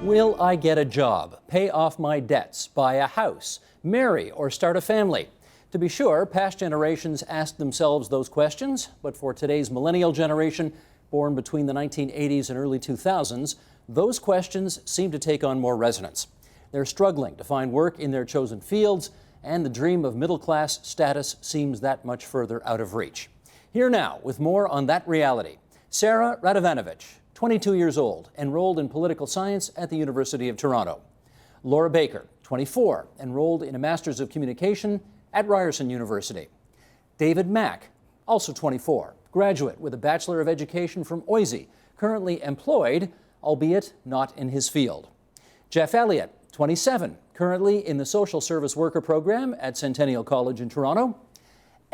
Will I get a job, pay off my debts, buy a house, marry, or start a family? To be sure, past generations asked themselves those questions, but for today's millennial generation, born between the 1980s and early 2000s, those questions seem to take on more resonance. They're struggling to find work in their chosen fields, and the dream of middle-class status seems that much further out of reach. Here now, with more on that reality, Sarah Radovanovich, 22 years old, enrolled in political science at the University of Toronto. Laura Baker, 24, enrolled in a Master's of Communication at Ryerson University. David Mack, also 24, graduate with a Bachelor of Education from OISE, currently employed, albeit not in his field. Jeff Elliott, 27, currently in the Social Service Worker program at Centennial College in Toronto.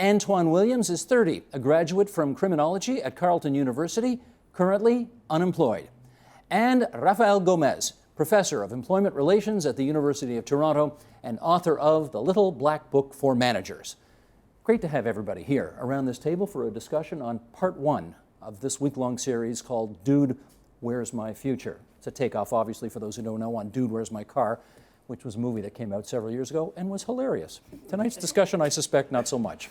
Antoine Williams is 30, a graduate from Criminology at Carleton University, currently unemployed. And Rafael Gomez, professor of employment relations at the University of Toronto and author of The Little Black Book for Managers. Great to have everybody here around this table for a discussion on part one of this week-long series called Dude, Where's My Future? It's a takeoff, obviously, for those who don't know, on Dude, Where's My Car?, which was a movie that came out several years ago and was hilarious. Tonight's discussion, I suspect, not so much.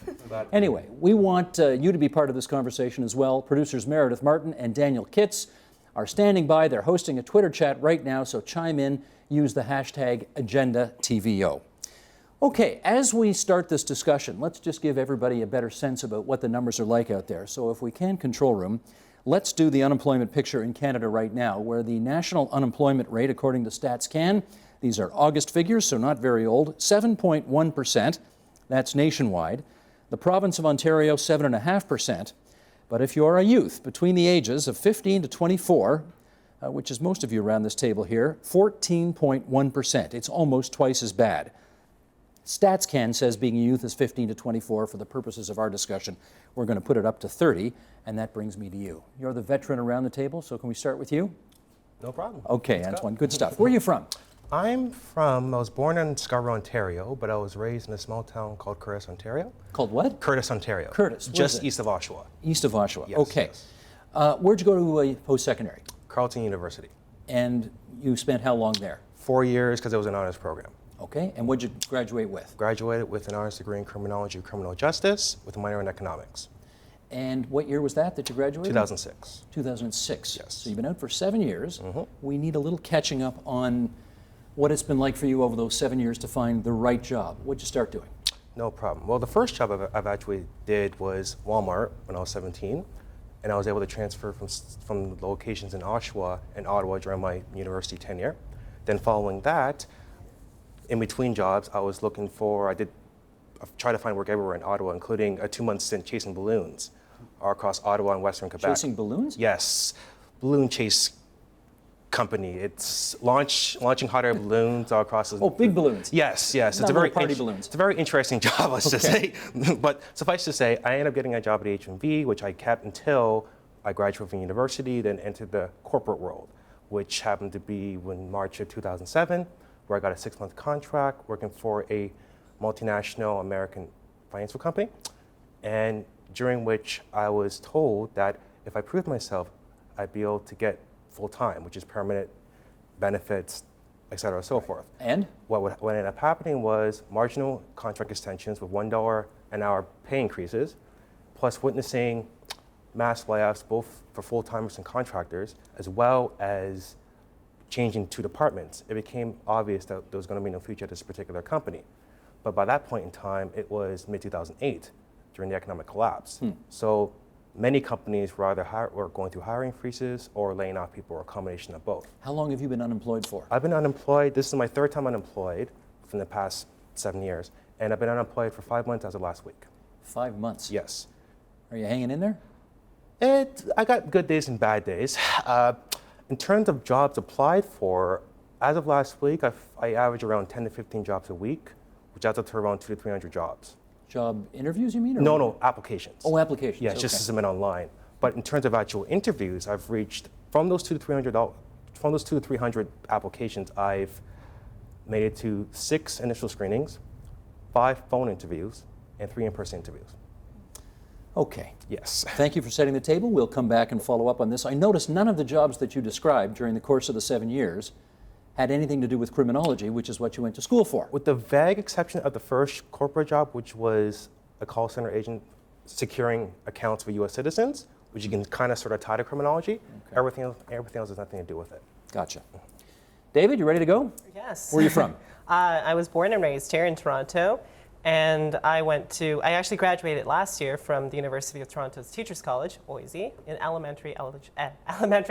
Anyway, we want you to be part of this conversation as well. Producers Meredith Martin and Daniel Kitts are standing by. They're hosting a Twitter chat right now, so chime in, use the hashtag AgendaTVO. Okay, as we start this discussion, let's just give everybody a better sense about what the numbers are like out there. So if we can, control room, let's do the unemployment picture in Canada right now, where the national unemployment rate, according to Stats Can, these are August figures, so not very old, 7.1%. That's nationwide. The province of Ontario, 7.5%. But if you're a youth between the ages of 15 to 24, which is most of you around this table here, 14.1%. It's almost twice as bad. StatsCan says being a youth is 15 to 24. For the purposes of our discussion, we're going to put it up to 30, and that brings me to you. You're the veteran around the table, so can we start with you? No problem. Okay, Antoine, good stuff. Where are you from? I was born in Scarborough, Ontario, but I was raised in a small town called Curtis, Ontario. Called what? Curtis, Ontario. Curtis. Just east of Oshawa. East of Oshawa. Yes, okay. Yes. Where'd you go to post-secondary? Carleton University. And you spent how long there? 4 years, because it was an honors program. Okay, and what'd you graduate with? Graduated with an honors degree in Criminology and Criminal Justice with a minor in economics. And what year was that you graduated? 2006. 2006. Yes. So you've been out for 7 years. Mm-hmm. We need a little catching up on what it's been like for you over those 7 years to find the right job. What'd you start doing? No problem. Well, the first job I've actually did was Walmart when I was 17, and I was able to transfer from locations in Oshawa and Ottawa during my university tenure. Then following that, in between jobs, I tried to find work everywhere in Ottawa, including a 2-month stint chasing balloons across Ottawa and Western Quebec. Chasing balloons? Yes, balloon chase company. It's launching hot air balloons all across the... Oh, big balloons. Yes. Not It's a very party balloons. It's a very interesting job, let's just say. But suffice to say, I ended up getting a job at HMV, which I kept until I graduated from university, then entered the corporate world, which happened to be in March of 2007, where I got a 6-month contract working for a multinational American financial company, and during which I was told that if I proved myself, I'd be able to get full-time, which is permanent benefits, et cetera, so forth. And? What ended up happening was marginal contract extensions with $1 an hour pay increases, plus witnessing mass layoffs both for full-timers and contractors, as well as changing two departments. It became obvious that there was going to be no future at this particular company. But by that point in time, it was mid-2008 during the economic collapse. So many companies were either were going through hiring freezes or laying off people, or a combination of both. How long have you been unemployed for? I've been unemployed. This is my 3rd time unemployed from the past 7 years. And I've been unemployed for 5 months as of last week. 5 months? Yes. Are you hanging in there? I got good days and bad days. In terms of jobs applied for, as of last week, I average around 10 to 15 jobs a week, which adds up to around 200 to 300 jobs. Job interviews, you mean? Or No, applications. Oh, applications. Yeah, just to submit online. But in terms of actual interviews, I've reached, from those 200 to 300 applications, I've made it to 6 initial screenings, 5 phone interviews, and 3 in-person interviews. Okay. Yes. Thank you for setting the table. We'll come back and follow up on this. I noticed none of the jobs that you described during the course of the 7 years had anything to do with criminology, which is what you went to school for. With the vague exception of the first corporate job, which was a call center agent securing accounts for U.S. citizens, which you can kind of sort of tie to criminology, everything else has nothing to do with it. Gotcha. David, you ready to go? Yes. Where are you from? I was born and raised here in Toronto, and I actually graduated last year from the University of Toronto's Teachers College, OISE, in elementary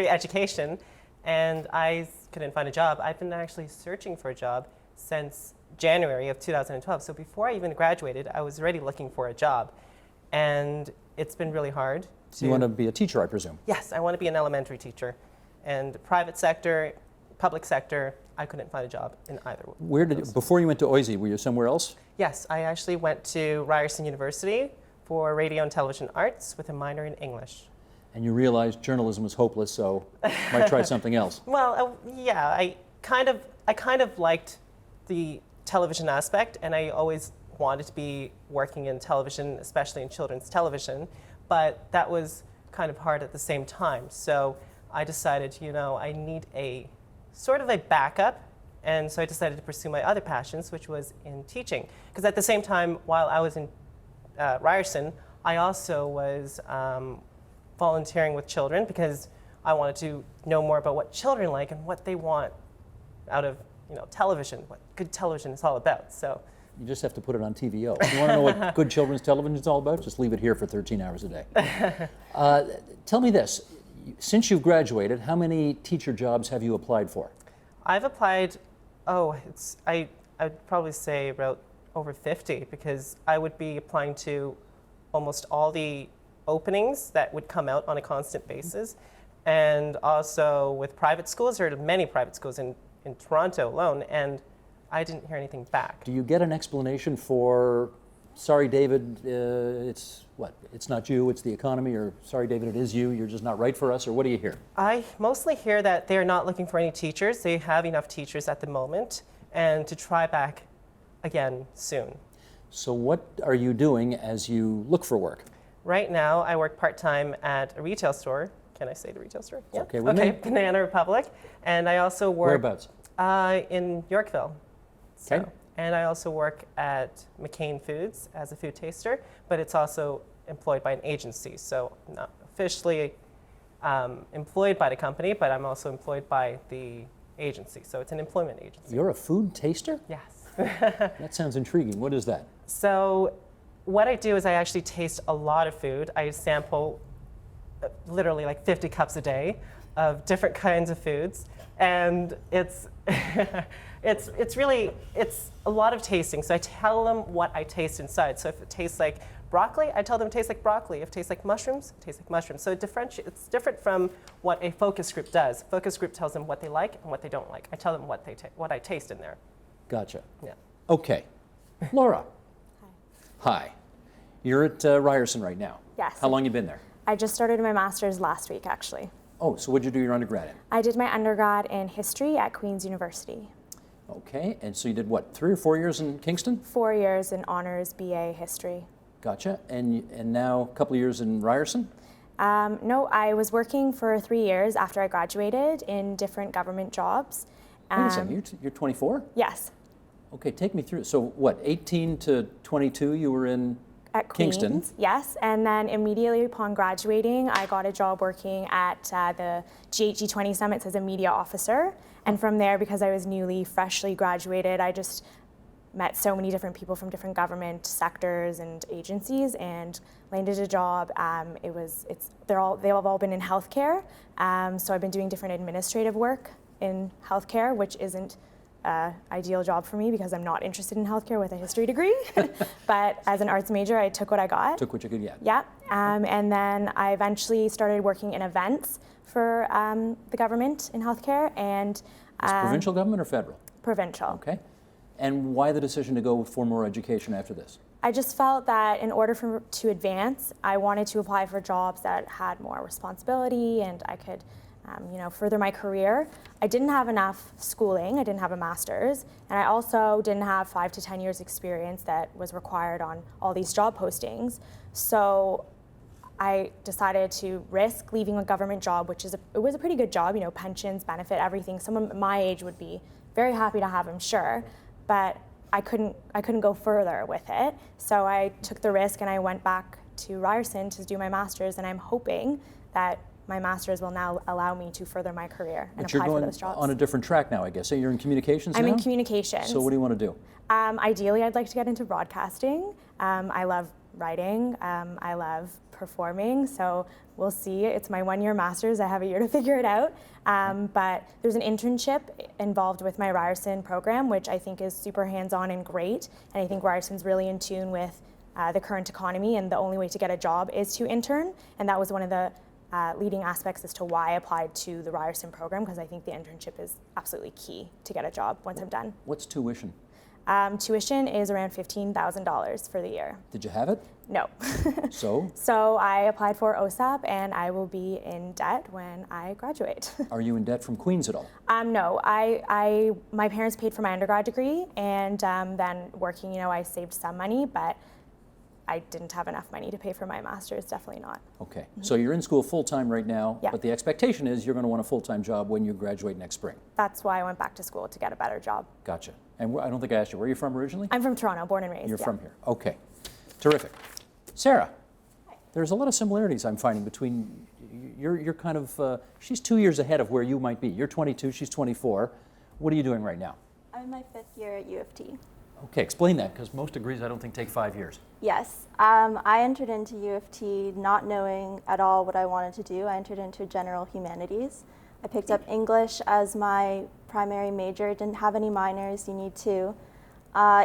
education, and I couldn't find a job. I've been actually searching for a job since January of 2012. So before I even graduated, I was already looking for a job, and it's been really hard. You want to be a teacher, I presume? Yes, I want to be an elementary teacher, and private sector, public sector, I couldn't find a job in either. Before you went to OISE, were you somewhere else? Yes, I actually went to Ryerson University for radio and television arts with a minor in English. And you realized journalism was hopeless, so might try something else. Well, yeah, I kind of liked the television aspect, and I always wanted to be working in television, especially in children's television, but that was kind of hard at the same time. So I decided, I need a sort of a backup, and so I decided to pursue my other passions, which was in teaching. Because at the same time, while I was in Ryerson, I also was volunteering with children because I wanted to know more about what children like and what they want out of television, what good television is all about. So you just have to put it on TVO. If you want to know what good children's television is all about, just leave it here for 13 hours a day. Tell me this. Since you've graduated, how many teacher jobs have you applied for? I've applied, I'd probably say about over 50, because I would be applying to almost all the openings that would come out on a constant basis. And also with private schools, there are many private schools in Toronto alone, and I didn't hear anything back. Do you get an explanation for, sorry, David, it's not you, it's the economy, or sorry, David, it is you, you're just not right for us, or what do you hear? I mostly hear that they're not looking for any teachers. They have enough teachers at the moment, and to try back again soon. So what are you doing as you look for work? Right now, I work part-time at a retail store. Can I say the retail store? Yeah. Okay with me. Banana Republic. And I also work... Whereabouts? In Yorkville. Okay. And I also work at McCain Foods as a food taster, but it's also employed by an agency. So I'm not officially employed by the company, but I'm also employed by the agency. So it's an employment agency. You're a food taster? Yes. That sounds intriguing. What is that? So what I do is I actually taste a lot of food. I sample literally like 50 cups a day of different kinds of foods. And it's really a lot of tasting. So I tell them what I taste inside. So if it tastes like broccoli, I tell them it tastes like broccoli. If it tastes like mushrooms, it tastes like mushrooms. So it's different from what a focus group does. Focus group tells them what they like and what they don't like. I tell them what I taste in there. Gotcha. Yeah. Okay. Laura. Hi. You're at Ryerson right now. Yes. How long you been there? I just started my master's last week, actually. Oh, so what'd you do your undergrad in? I did my undergrad in history at Queen's University. Okay, and so you did what, 3 or 4 years in Kingston? 4 years in honors BA history. Gotcha. And now a couple of years in Ryerson? No, I was working for 3 years after I graduated in different government jobs. Wait a second, you're 24? Yes. Okay, take me through. So what, 18 to 22 you were in At Kingston? Queen's, yes. And then immediately upon graduating, I got a job working at the GHG20 Summits as a media officer. And from there, because I was freshly graduated, I just met so many different people from different government sectors and agencies and landed a job. They've all been in healthcare. So I've been doing different administrative work in healthcare, which isn't ideal job for me because I'm not interested in healthcare with a history degree. But as an arts major, I took what I got. Took what you could get. Yeah. And then I eventually started working in events for the government in healthcare. And Is provincial government or federal? Provincial. Okay. And why the decision to go for more education after this? I just felt that in order to advance, I wanted to apply for jobs that had more responsibility and I could further my career. I didn't have enough schooling, I didn't have a master's, and I also didn't have 5 to 10 years experience that was required on all these job postings. So I decided to risk leaving a government job, which it was a pretty good job, you know, pensions, benefit, everything. Someone my age would be very happy to have, I'm sure, but I couldn't go further with it. So I took the risk and I went back to Ryerson to do my master's, and I'm hoping that my master's will now allow me to further my career and apply for those jobs. But you're going on a different track now, I guess. So you're in communications now? I'm in communications. So what do you want to do? Ideally, I'd like to get into broadcasting. I love writing. I love performing. So we'll see. It's my 1-year master's. I have a year to figure it out. But there's an internship involved with my Ryerson program, which I think is super hands-on and great. And I think Ryerson's really in tune with the current economy, and the only way to get a job is to intern. And that was one of the leading aspects as to why I applied to the Ryerson program, because I think the internship is absolutely key to get a job once I'm done. What's tuition? Tuition is around $15,000 for the year. Did you have it? No. So? So I applied for OSAP, and I will be in debt when I graduate. Are you in debt from Queen's at all? No. My parents paid for my undergrad degree, and then working, you know, I saved some money, but I didn't have enough money to pay for my master's, definitely not. Okay, so you're in school full-time right now, Yeah. but the expectation is you're going to want a full-time job when you graduate next spring. That's why I went back to school, to get a better job. Gotcha. And I don't think I asked you, where are you from originally? I'm from Toronto, born and raised. You're yeah. from here. Okay, terrific. Sarah, there's a lot of similarities I'm finding between, you're kind of, she's 2 years ahead of where you might be. You're 22, she's 24. What are you doing right now? I'm in my 5th year at U of T. Okay, explain that, because most degrees I don't think take 5 years. Yes, I entered into U of T not knowing at all what I wanted to do. I entered into general humanities. I picked up English as my primary major. Didn't have any minors, you need to.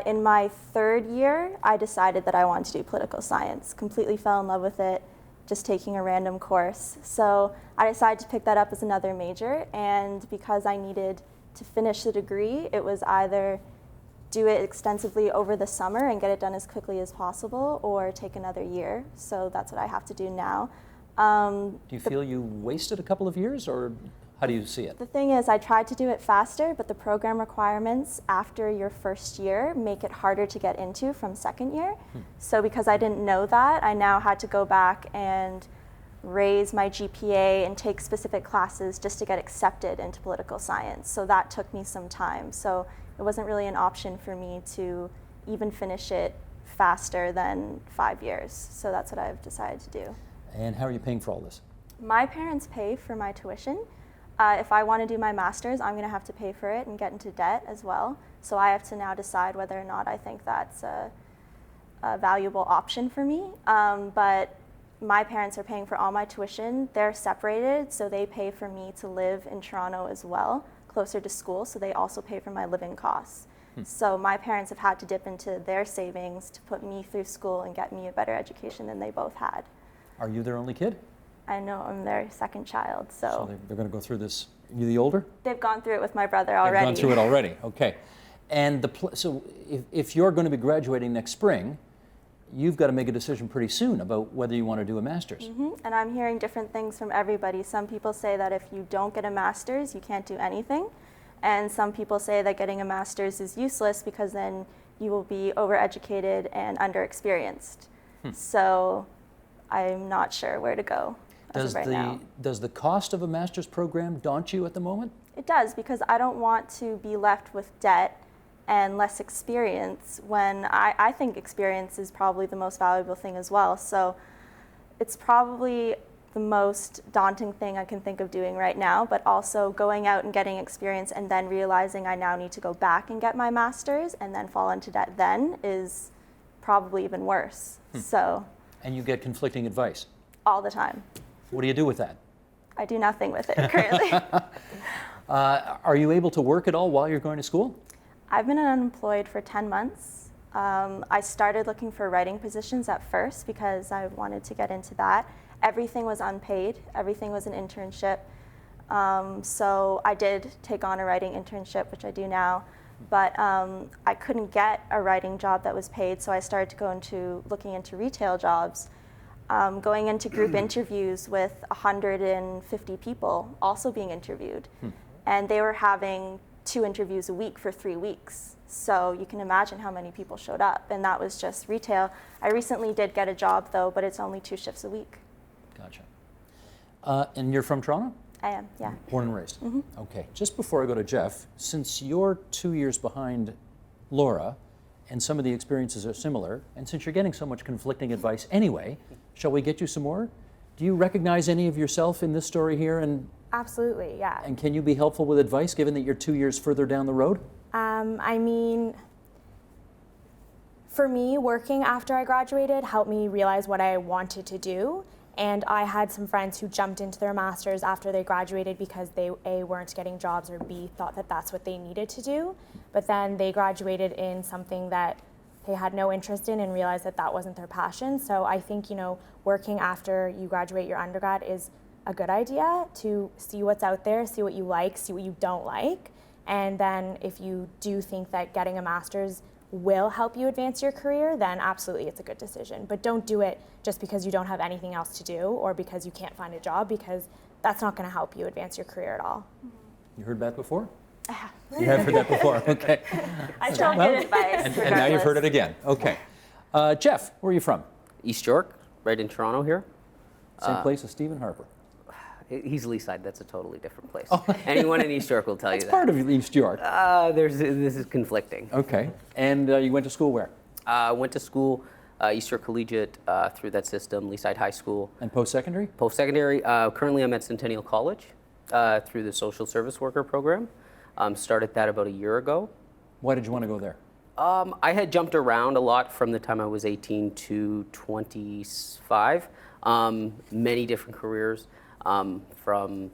In my 3rd year, I decided that I wanted to do political science. Completely fell in love with it, just taking a random course. So I decided to pick that up as another major, and because I needed to finish the degree, it was either do it extensively over the summer and get it done as quickly as possible, or take another year. So that's what I have to do now. Do you feel you wasted a couple of years, or how do you see it? The thing is, I tried to do it faster, but the program requirements after your 1st year make it harder to get into from 2nd year. So because I didn't know that, I now had to go back and raise my GPA and take specific classes just to get accepted into political science. So that took me some time. So it wasn't really an option for me to even finish it faster than 5 years. So that's what I've decided to do. And how are you paying for all this? My parents pay for my tuition. If I want to do my master's, I'm going to have to pay for it and get into debt as well. So I have to now decide whether or not I think that's a valuable option for me. But my parents are paying for all my tuition. They're separated, so they pay for me to live in Toronto as well, closer to school, so they also pay for my living costs. So my parents have had to dip into their savings to put me through school and get me a better education than they both had. Are you their only kid? I know I'm their 2nd child, so they're going to go through this. You the older? they've gone through it with my brother already. They've gone through it already. Okay. And so if you're going to be graduating next spring, you've got to make a decision pretty soon about whether you want to do a master's. And I'm hearing different things from everybody. Some people say that if you don't get a master's, you can't do anything. And some people say that getting a master's is useless because then you will be overeducated and underexperienced. So I'm not sure where to go as of right now. Does the cost of a master's program daunt you at the moment? It does, because I don't want to be left with debt and less experience when I think experience is probably the most valuable thing as well. So it's probably the most daunting thing I can think of doing right now, but also going out and getting experience and then realizing I now need to go back and get my master's and then fall into debt then is probably even worse. So. And you get conflicting advice? All the time. What do you do with that? I do nothing with it currently. Are you able to work at all while you're going to school? I've been unemployed for 10 months. I started looking for writing positions at first because I wanted to get into that. Everything was unpaid. Everything was an internship. So I did take on a writing internship, which I do now. But I couldn't get a writing job that was paid, so I started to go into looking into retail jobs, going into group interviews with 150 people also being interviewed. And they were having 2 interviews a week for 3 weeks. So you can imagine how many people showed up, and that was just retail. I recently did get a job though, but it's only 2 shifts a week. Gotcha. And you're from Toronto? I am, yeah. Born and raised? Okay. Just before I go to Jeff, since you're 2 years behind Laura, and some of the experiences are similar, and since you're getting so much conflicting advice anyway, shall we get you some more? Do you recognize any of yourself in this story here? And Absolutely, yeah. And can you be helpful with advice given that you're 2 years further down the road? I mean, for me, working after I graduated helped me realize what I wanted to do. And I had some friends who jumped into their masters after they graduated because they A, weren't getting jobs, or B, thought that that's what they needed to do. But then they graduated in something that they had no interest in and realized that that wasn't their passion. So I think, working after you graduate your undergrad is a good idea to see what's out there, see what you like, see what you don't like. And then if you do think that getting a master's will help you advance your career, then absolutely it's a good decision. But don't do it just because you don't have anything else to do or because you can't find a job, because that's not going to help you advance your career at all. You heard that before? You have heard that before, okay. I still good advice. And now you've heard it again, okay. Jeff, where are you from? East York, right in Toronto here. Same place as Stephen Harper. He's Leaside. That's a totally different place. Anyone in East York will tell you that. It's part of East York. This is conflicting. Okay. And you went to school where? Went to school, East York Collegiate, through that system, Leaside High School. And post-secondary? Post-secondary, currently I'm at Centennial College through the social service worker program. Started that about a year ago. Why did you want to go there? I had jumped around a lot from the time I was 18 to 25. Many different careers. From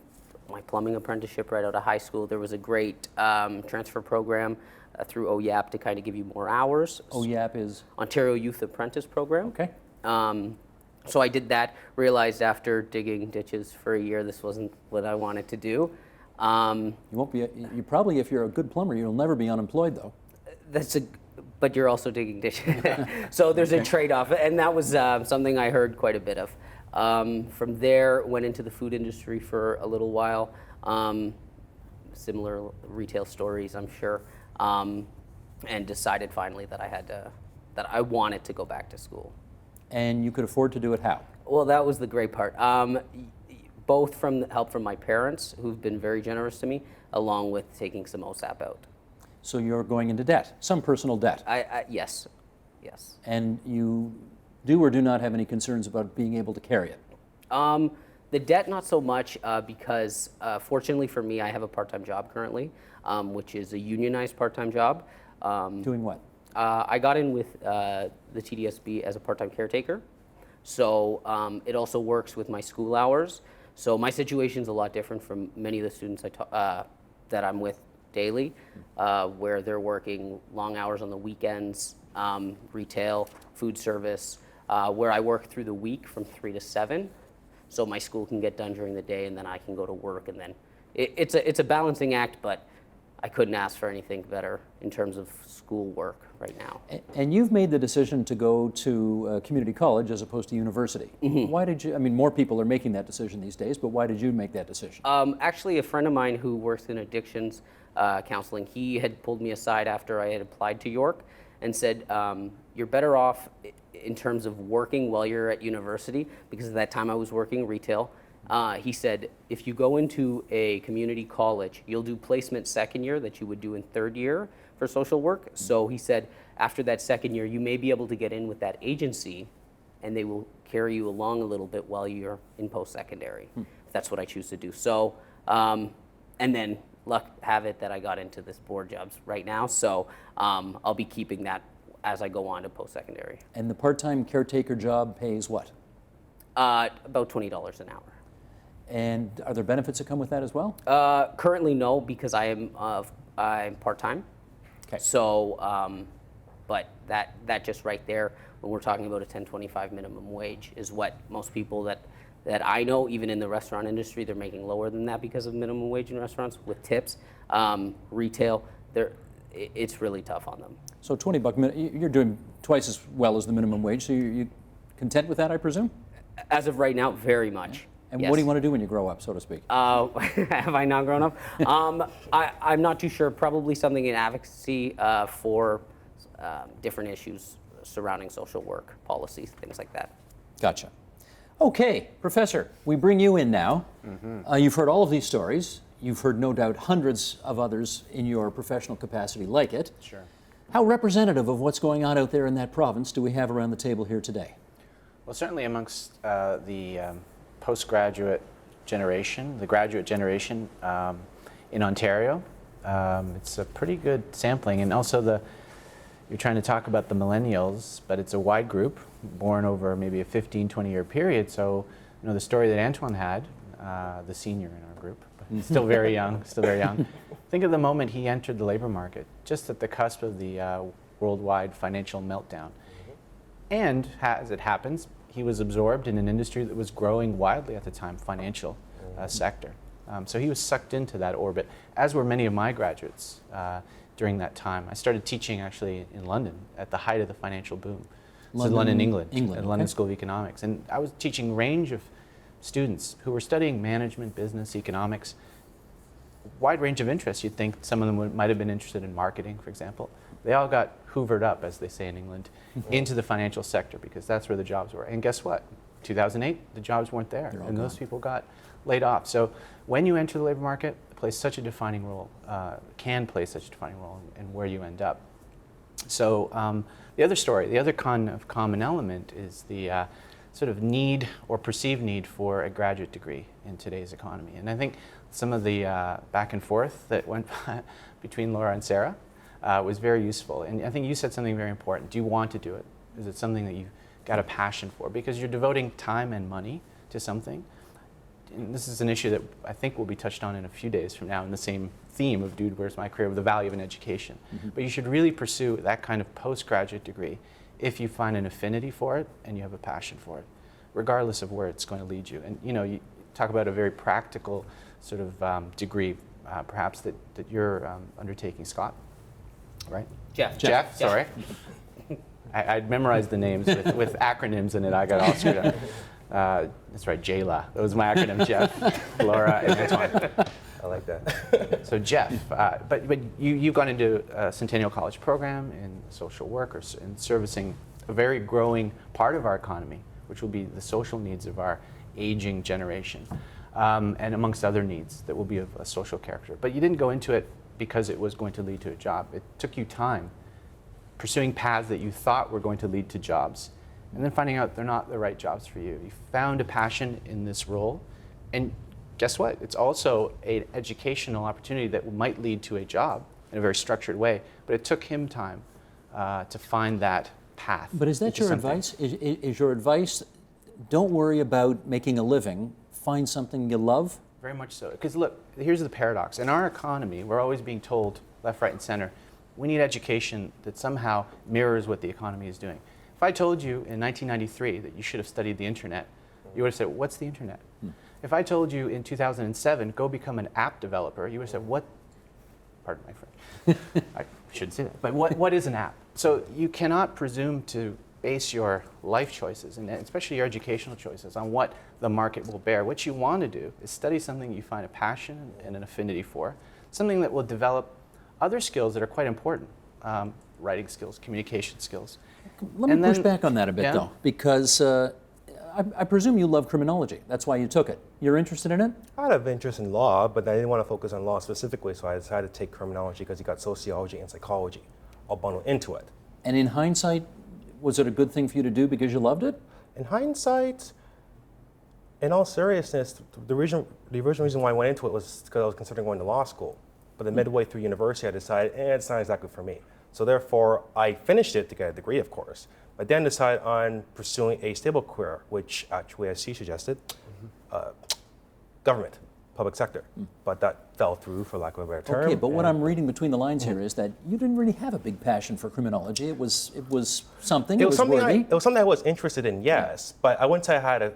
my plumbing apprenticeship right out of high school, there was a great transfer program through OYAP to kind of give you more hours. OYAP is? Ontario Youth Apprentice Program. Okay. So I did that, realized after digging ditches for a year this wasn't what I wanted to do. You won't be, you probably, if you're a good plumber, you'll never be unemployed though. But you're also digging ditches. So there's a trade-off, and that was something I heard quite a bit of. From there, went into the food industry for a little while. Similar retail stories, I'm sure, and decided finally that that I wanted to go back to school. And you could afford to do it how? Well, that was the great part. Both from help from my parents, who've been very generous to me, along with taking some OSAP out. So you're going into debt, some personal debt. Yes. And you do or do not have any concerns about being able to carry it? The debt, not so much, because fortunately for me, I have a part-time job currently, which is a unionized part-time job. Doing what? I got in with the TDSB as a part-time caretaker. So it also works with my school hours. So my situation's a lot different from many of the students that I'm with daily, where they're working long hours on the weekends, retail, food service, where I work through the week from 3 to 7. So my school can get done during the day, and then I can go to work, and then it's a balancing act, but I couldn't ask for anything better in terms of school work right now. And you've made the decision to go to community college as opposed to university. Mm-hmm. Why did you, I mean, more people are making that decision these days, but why did you make that decision? Actually, a friend of mine who works in addictions counseling, he had pulled me aside after I had applied to York and said, you're better off in terms of working while you're at university, because at that time I was working retail. He said, if you go into a community college, you'll do placement second year that you would do in third year for social work. So he said, after that second year, you may be able to get in with that agency, and they will carry you along a little bit while you're in post-secondary. That's what I choose to do. So, and then luck have it that I got into this board jobs right now. So I'll be keeping that as I go on to post-secondary. And the part-time caretaker job pays what? About $20 an hour. And are there benefits that come with that as well? Currently, no, because I'm part-time. Okay. So, but that just right there, when we're talking about a $10.25 minimum wage, is what most people that I know, even in the restaurant industry, they're making lower than that because of minimum wage in restaurants with tips. Retail, it's really tough on them. So $20 you're doing twice as well as the minimum wage. So you're content with that, I presume? As of right now, very much. And yes. What do you want to do when you grow up, so to speak? Have I not grown up? I'm not too sure. Probably something in advocacy for different issues surrounding social work, policies, things like that. Gotcha. Okay, Professor, we bring you in now. You've heard all of these stories. You've heard no doubt hundreds of others in your professional capacity like it. Sure. How representative of what's going on out there in that province do we have around the table here today? Well, certainly amongst the postgraduate generation, the graduate generation in Ontario, it's a pretty good sampling. And also you're trying to talk about the millennials, but it's a wide group, born over maybe a 15, 20-year period. So, the story that Antoine had, the senior in our group, but still very young, Think of the moment he entered the labor market, just at the cusp of the worldwide financial meltdown. And as it happens, he was absorbed in an industry that was growing wildly at the time, financial sector. So he was sucked into that orbit, as were many of my graduates during that time. I started teaching actually in London at the height of the financial boom. London, England, at London School of Economics. And I was teaching a range of students who were studying management, business, economics, wide range of interests. You'd think some of them might have been interested in marketing, for example. They all got hoovered up, as they say in England, into the financial sector because that's where the jobs were. And guess what? 2008, the jobs weren't there, and those people got laid off. So when you enter the labor market, it plays such a defining role, can play such a defining role in where you end up. So the other story, the other kind of common element is the sort of need or perceived need for a graduate degree in today's economy. And I think some of the back and forth that went between Laura and Sarah was very useful. And I think you said something very important. Do you want to do it? Is it something that you've got a passion for? Because you're devoting time and money to something. And this is an issue that I think will be touched on in a few days from now in the same theme of Dude, Where's My Career? With the value of an education. But you should really pursue that kind of postgraduate degree if you find an affinity for it and you have a passion for it, regardless of where it's going to lead you. And you talk about a very practical sort of degree, perhaps that you're undertaking, Scott, right? Jeff, sorry. I'd memorized the names with acronyms in it. I got all screwed up. That's right, JLA. That was my acronym, Jeff, Laura, and Antoine. I like that. So Jeff, but you've gone into a Centennial College program in social work or in servicing a very growing part of our economy, which will be the social needs of our aging generation, and amongst other needs that will be of a social character. But you didn't go into it because it was going to lead to a job. It took you time pursuing paths that you thought were going to lead to jobs, and then finding out they're not the right jobs for you. You found a passion in this role, and guess what? It's also an educational opportunity that might lead to a job in a very structured way, but it took him time to find that path. But is that your advice? Is your advice, don't worry about making a living, find something you love? Very much so. Because look, here's the paradox. In our economy, we're always being told, left, right, and center, we need education that somehow mirrors what the economy is doing. If I told you in 1993 that you should have studied the internet, you would have said, what's the internet? If I told you in 2007, go become an app developer, you would have said, what? Pardon my French. I shouldn't say that. But what is an app? So you cannot presume to base your life choices, and especially your educational choices, on what the market will bear. What you want to do is study something you find a passion and an affinity for, something that will develop other skills that are quite important, writing skills, communication skills. Let me push back on that a bit, though, because I presume you love criminology. That's why you took it. You're interested in it? I had an interest in law, but I didn't want to focus on law specifically, so I decided to take criminology because you got sociology and psychology all bundled into it. And in hindsight, was it a good thing for you to do because you loved it? In hindsight, in all seriousness, the original reason why I went into it was because I was considering going to law school. But then midway through university, I decided, it's not exactly for me. So therefore, I finished it to get a degree, of course, but then decided on pursuing a stable career, which actually, as she suggested, government, public sector. But that fell through, for lack of a better term. Okay, but what I'm reading between the lines here is that you didn't really have a big passion for criminology. It was something. It was something worthy. it was something I was interested in, yes, but I wouldn't say I had a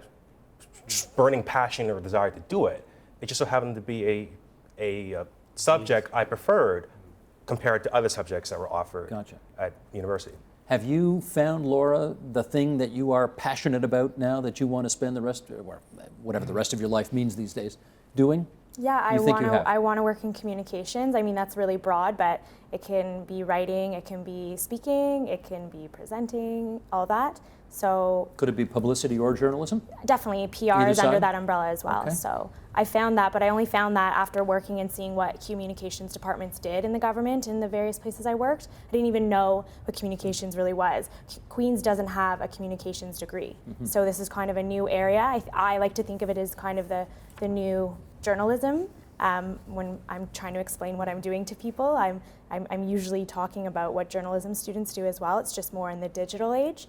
burning passion or desire to do it. It just so happened to be a subject I preferred compared to other subjects that were offered at university. Have you found, Laura, the thing that you are passionate about now that you want to spend the rest, or whatever the rest of your life means these days, doing? Yeah, I want to work in communications. I mean, that's really broad, but it can be writing, it can be speaking, it can be presenting, all that. So Could it be publicity or journalism? definitely PR Either is under side? that umbrella as well. Okay. So I found that, but I only found that after working and seeing what communications departments did in the government in the various places I worked. I didn't even know what communications really was. Queen's doesn't have a communications degree. So this is kind of a new area. I like to think of it as kind of the new journalism. When I'm trying to explain what I'm doing to people, I'm usually talking about what journalism students do as well. It's just more in the digital age.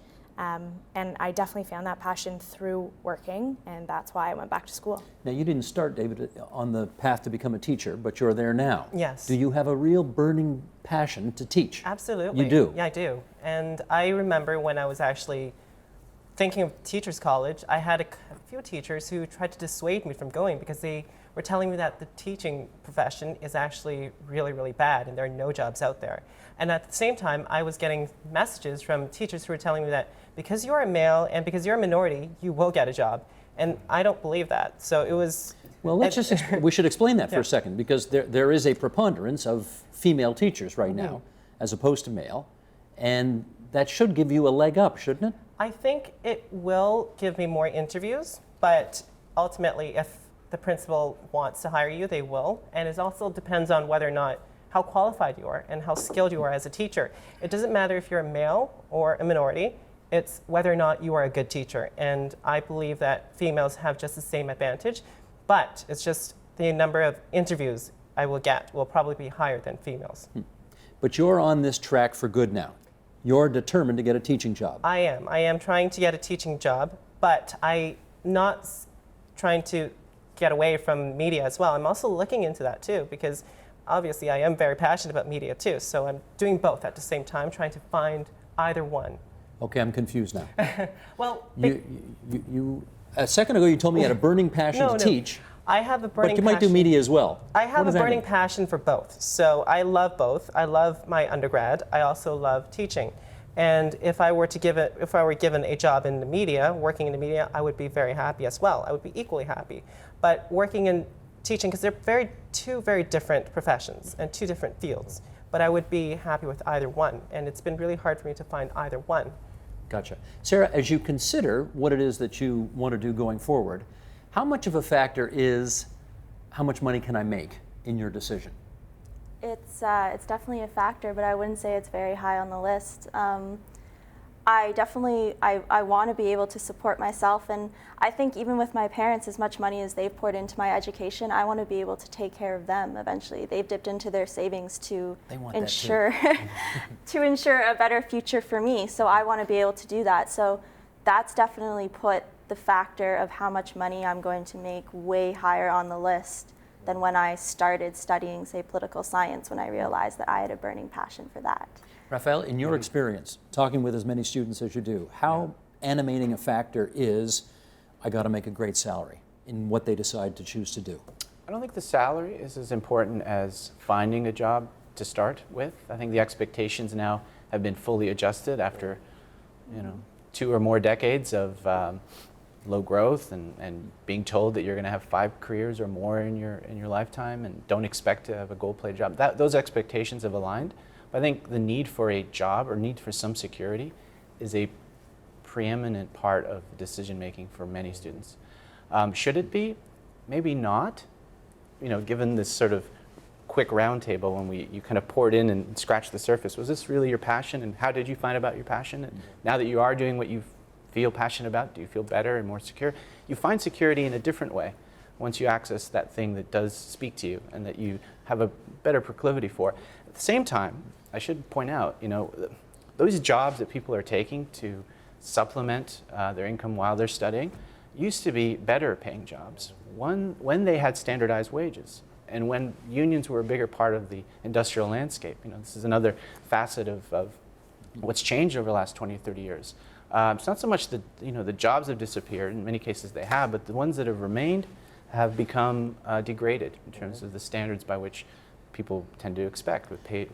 And I definitely found that passion through working, and that's why I went back to school. Now, you didn't start, David, on the path to become a teacher, but you're there now. Yes. Do you have a real burning passion to teach? Absolutely. You do? Yeah, I do. And I remember when I was actually thinking of teachers college, I had a few teachers who tried to dissuade me from going because they were telling me that the teaching profession is actually really, really bad and there are no jobs out there. And at the same time, I was getting messages from teachers who were telling me that because you're a male and because you're a minority, you will get a job. And I don't believe that. So it was... Well, let's we should explain that for Yeah. a second, because there is a preponderance of female teachers right now, as opposed to male, and that should give you a leg up, shouldn't it? I think it will give me more interviews, but ultimately, if the principal wants to hire you, they will. And it also depends on whether or not how qualified you are and how skilled you are as a teacher. It doesn't matter if you're a male or a minority, it's whether or not you are a good teacher. And I believe that females have just the same advantage, but it's just the number of interviews I will get will probably be higher than females. But you're on this track for good now. You're determined to get a teaching job. I am trying to get a teaching job, but I'm not trying to get away from media as well. I'm also looking into that too, because obviously I am very passionate about media too. So I'm doing both at the same time, trying to find either one. Okay, I'm confused now. Well, You a second ago you told me you had a burning passion No, to no. teach, I have a burning but you might do passion. media as well. I What have a does that burning mean? passion for both. So I love both. I love my undergrad. I also love teaching. And if I were given a job in the media, working in the media, I would be very happy as well. I would be equally happy. But working in teaching, because they're two very different professions and two different fields. But I would be happy with either one. And it's been really hard for me to find either one. Gotcha. Sarah, as you consider what it is that you want to do going forward, how much of a factor is how much money can I make in your decision? It's definitely a factor, but I wouldn't say it's very high on the list. I want to be able to support myself, and I think even with my parents, as much money as they've poured into my education, I want to be able to take care of them eventually. They've dipped into their savings to They want that ensure to ensure a better future for me. So I want to be able to do that. So that's definitely put the factor of how much money I'm going to make way higher on the list than when I started studying, say, political science, when I realized that I had a burning passion for that. Raphael, in your experience, talking with as many students as you do, how animating a factor is, I got to make a great salary in what they decide to choose to do? I don't think the salary is as important as finding a job to start with. I think the expectations now have been fully adjusted after, 2 or more decades of low growth and being told that you're going to have 5 careers or more in your lifetime and don't expect to have a gold-plated job. Those expectations have aligned. But I think the need for a job or need for some security is a preeminent part of decision making for many students. Should it be? Maybe not. Given this sort of quick roundtable when you kind of poured in and scratched the surface, was this really your passion? And how did you find about your passion? And now that you are doing what you feel passionate about, do you feel better and more secure? You find security in a different way once you access that thing that does speak to you and that you have a better proclivity for. At the same time, I should point out, those jobs that people are taking to supplement their income while they're studying used to be better paying jobs when they had standardized wages and when unions were a bigger part of the industrial landscape. This is another facet of what's changed over the last 20 or 30 years. It's not so much that the jobs have disappeared, in many cases they have, but the ones that have remained have become degraded in terms of the standards by which people tend to expect with pay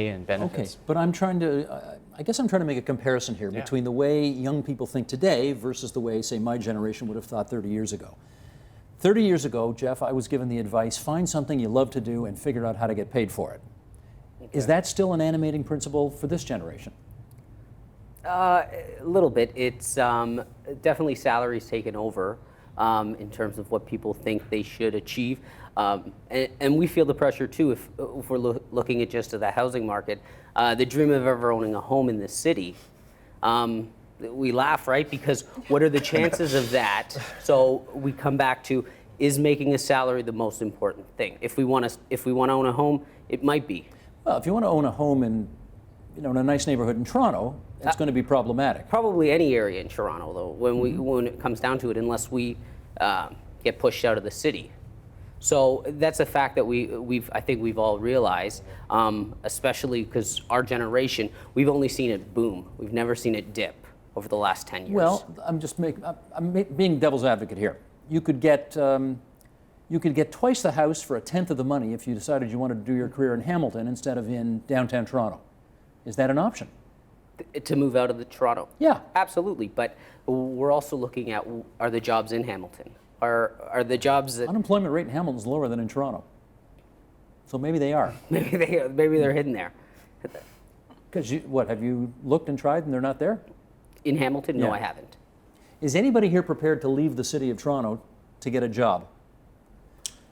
and benefits. Okay, but I guess I'm trying to make a comparison here between the way young people think today versus the way, say, my generation would have thought 30 years ago. 30 years ago, Jeff, I was given the advice, find something you love to do and figure out how to get paid for it. Okay. Is that still an animating principle for this generation? A little bit. It's definitely salaries taken over in terms of what people think they should achieve. And we feel the pressure too if we're looking at just the housing market. The dream of ever owning a home in this city. We laugh, right? Because what are the chances of that? So we come back to, is making a salary the most important thing? If we want to own a home, it might be. Well, if you want to own a home in in a nice neighborhood in Toronto, it's going to be problematic. Probably any area in Toronto, though, when it comes down to it, unless we get pushed out of the city. So that's a fact that I think we've all realized, especially because our generation, we've only seen it boom. We've never seen it dip over the last 10 years. Well, I'm being devil's advocate here. You could get twice the house for a tenth of the money if you decided you wanted to do your career in Hamilton instead of in downtown Toronto. Is that an option? To move out of the Toronto? Yeah. Absolutely, but we're also looking at, are the jobs in Hamilton? Are the jobs that... Unemployment rate in Hamilton is lower than in Toronto. So maybe they are. maybe they're hidden there. Because have you looked and tried and they're not there? In Hamilton? No, Yeah. I haven't. Is anybody here prepared to leave the city of Toronto to get a job?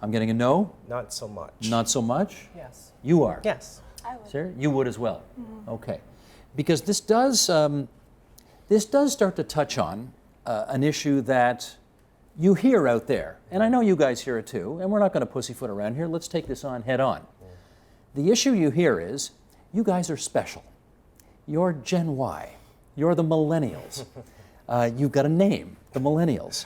I'm getting a no. Not so much. Not so much. Yes. You are. Yes. I would. Sarah, you would as well. Okay, because this does start to touch on an issue that you hear out there, and I know you guys hear it too. And we're not going to pussyfoot around here. Let's take this on head on. The issue you hear is, you guys are special. You're Gen Y. You're the Millennials. You've got a name, the Millennials.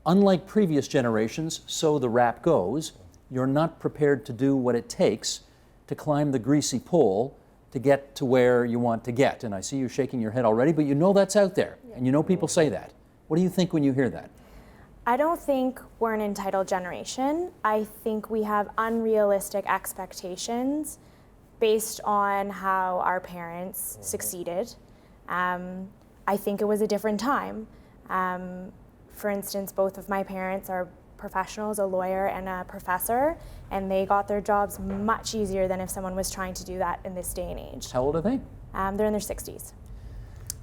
Unlike previous generations, so the rap goes, you're not prepared to do what it takes to climb the greasy pole to get to where you want to get. And I see you shaking your head already, but you know that's out there, and you know people say that. What do you think when you hear that? I don't think we're an entitled generation. I think we have unrealistic expectations based on how our parents succeeded. I think it was a different time. For instance, both of my parents are professionals, a lawyer and a professor, and they got their jobs much easier than if someone was trying to do that in this day and age. How old are they? They're in their 60s.